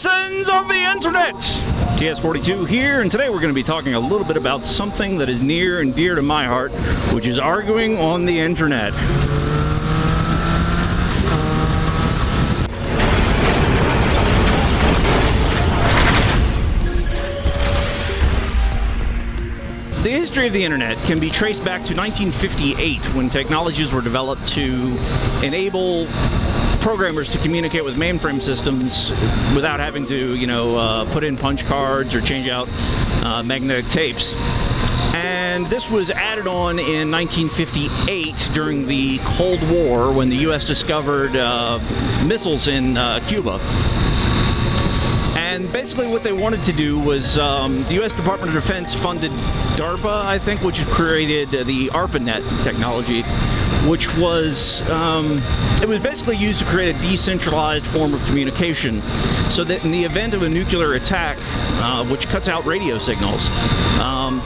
citizens of the internet! TS42 here, and today we're going to be talking a little bit about something that is near and dear to my heart, which is arguing on the internet. The history of the internet can be traced back to 1958, when technologies were developed to enable programmers to communicate with mainframe systems without having to, put in punch cards or change out magnetic tapes. And this was added on in 1958 during the Cold War, when the U.S. discovered missiles in Cuba. And basically what they wanted to do was, the U.S. Department of Defense funded DARPA, I think, which created the ARPANET technology, which was, it was basically used to create a decentralized form of communication, so that in the event of a nuclear attack, which cuts out radio signals,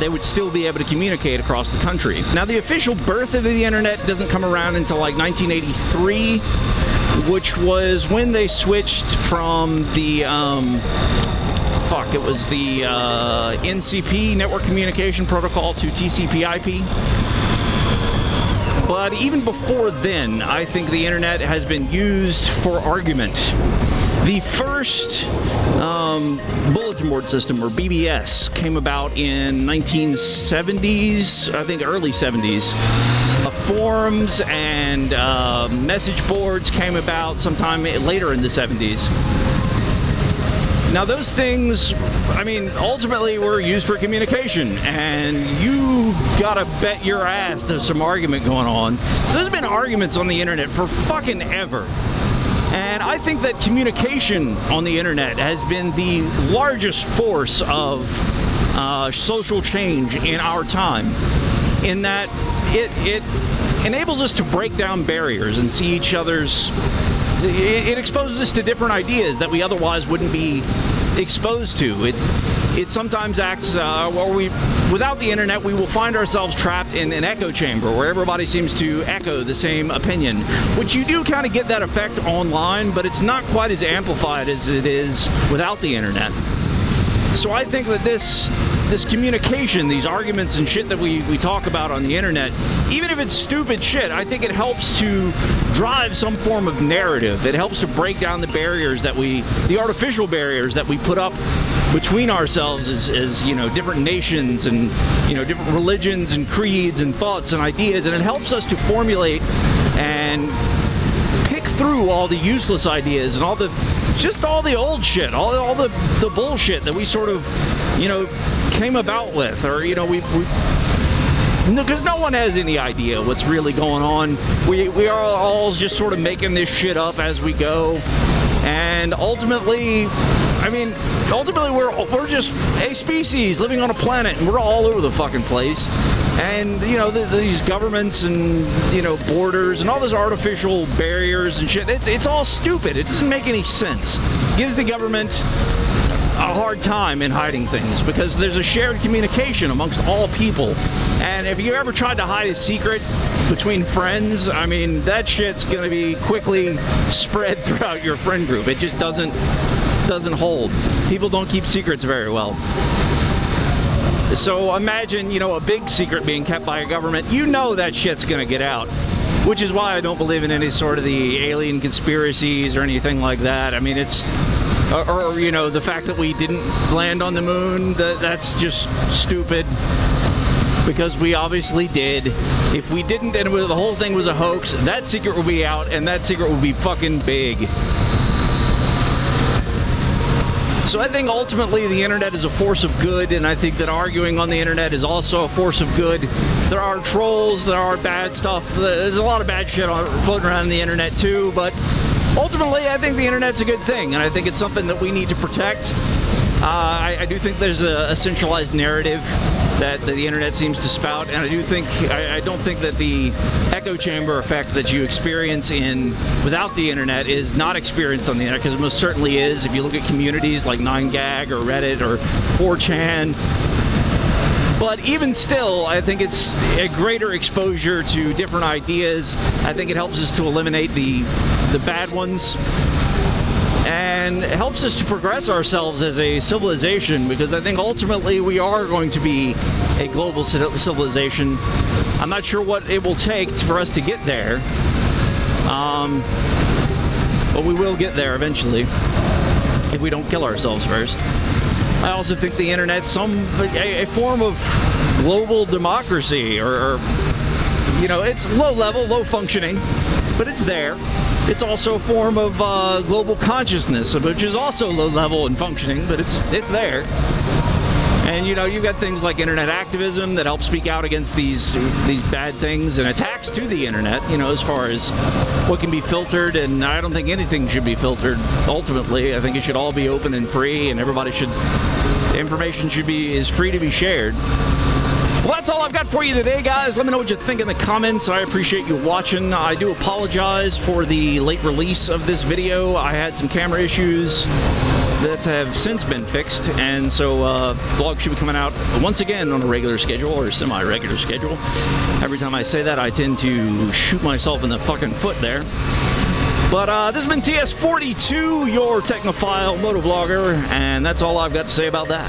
they would still be able to communicate across the country. Now, the official birth of the internet doesn't come around until like 1983, which was when they switched from the, it was the NCP, Network Communication Protocol, to TCP/IP. But even before then, I think the internet has been used for argument. The first bulletin board system, or BBS, came about in 1970s, I think early 70s. Forums and message boards came about sometime later in the 70s. Now those things, ultimately were used for communication, and you gotta bet your ass there's some argument going on. So there's been arguments on the internet for fucking ever. And I think that communication on the internet has been the largest force of social change in our time, in that it enables us to break down barriers and see each other's. It exposes us to different ideas that we otherwise wouldn't be exposed to. It sometimes acts, without the internet, we will find ourselves trapped in an echo chamber where everybody seems to echo the same opinion, which you do kind of get that effect online, but it's not quite as amplified as it is without the internet. So I think that this communication, these arguments and shit that we talk about on the internet, even if it's stupid shit, I think it helps to drive some form of narrative. It helps to break down the barriers the artificial barriers that we put up between ourselves as different nations and, different religions and creeds and thoughts and ideas, and it helps us to formulate and pick through all the useless ideas and all the old shit, all the bullshit that we sort of, came about with, or, because no one has any idea what's really going on. We are all just sort of making this shit up as we go, and ultimately, we're just a species living on a planet, and we're all over the fucking place. And, these governments and, borders and all those artificial barriers and shit, it's all stupid. It doesn't make any sense. It gives the government a hard time in hiding things, because there's a shared communication amongst all people. And if you ever tried to hide a secret between friends, that shit's gonna be quickly spread throughout your friend group. It just doesn't hold. People don't keep secrets very well. So imagine, a big secret being kept by a government. That shit's gonna get out. Which is why I don't believe in any sort of the alien conspiracies or anything like that. It's... Or the fact that we didn't land on the moon, that's just stupid. Because we obviously did. If we didn't, and the whole thing was a hoax, that secret would be out, and that secret would be fucking big. So I think ultimately the internet is a force of good, and I think that arguing on the internet is also a force of good. There are trolls, there are bad stuff, there's a lot of bad shit floating around on the internet too, but ultimately I think the internet's a good thing, and I think it's something that we need to protect. I do think there's a centralized narrative that the internet seems to spout, and I don't think that the echo chamber effect that you experience without the internet is not experienced on the internet, because it most certainly is. If you look at communities like 9gag or Reddit or 4chan, but even still, I think it's a greater exposure to different ideas. I think it helps us to eliminate the bad ones. and it helps us to progress ourselves as a civilization, because I think ultimately we are going to be a global civilization. I'm not sure what it will take for us to get there, but we will get there eventually if we don't kill ourselves first. I also think the internet's a form of global democracy, or you know, it's low level, low functioning, but it's there. It's also a form of global consciousness, which is also low level and functioning, but it's there. And you know, you've got things like internet activism that help speak out against these bad things and attacks to the internet, you know, as far as what can be filtered. And I don't think anything should be filtered. Ultimately, I think it should all be open and free, and information is free to be shared. Well, that's all I've got for you today, guys. Let me know what you think in the comments. I appreciate you watching. I do apologize for the late release of this video. I had some camera issues that have since been fixed, and so vlog should be coming out once again on a regular schedule, or semi-regular schedule. Every time I say that, I tend to shoot myself in the fucking foot there. But this has been TS42, your Technophile Motovlogger, and that's all I've got to say about that.